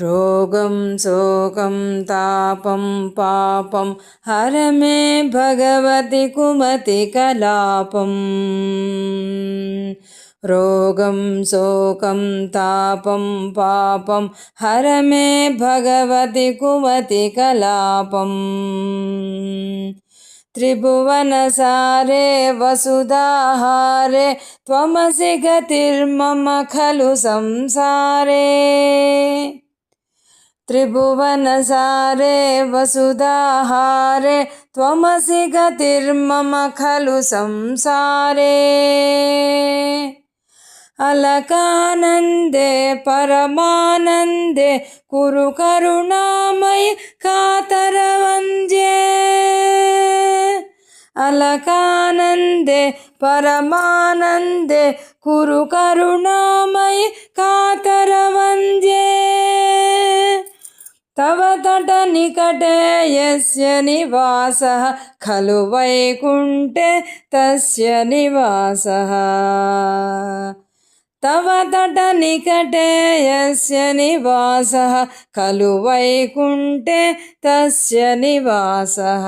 रोगं शोकं तापं पापं हर मे भगवति कुमतिकलापम् रोगं शोकं तापं पापं हर मे भगवति कुमतिकलापम् त्रिभुवनसारे वसुधाहारे त्वमसि गतिर्मम खलु संसारे त्रिभुवनसारे वसुधाहारे त्वमसि गतिर्मम खलु संसारे अलकानन्दे परमानन्दे कुरु करुणामयि कातरवन्द्ये अलकानन्दे परमानन्दे कुरु करुणामयि कातरवन्द्ये तव तटनिकटे यस्य निवासः खलु वैकुण्ठे तस्य निवासः तव तटनिकटे यस्य निवासः खलु वैकुण्ठे तस्य निवासः।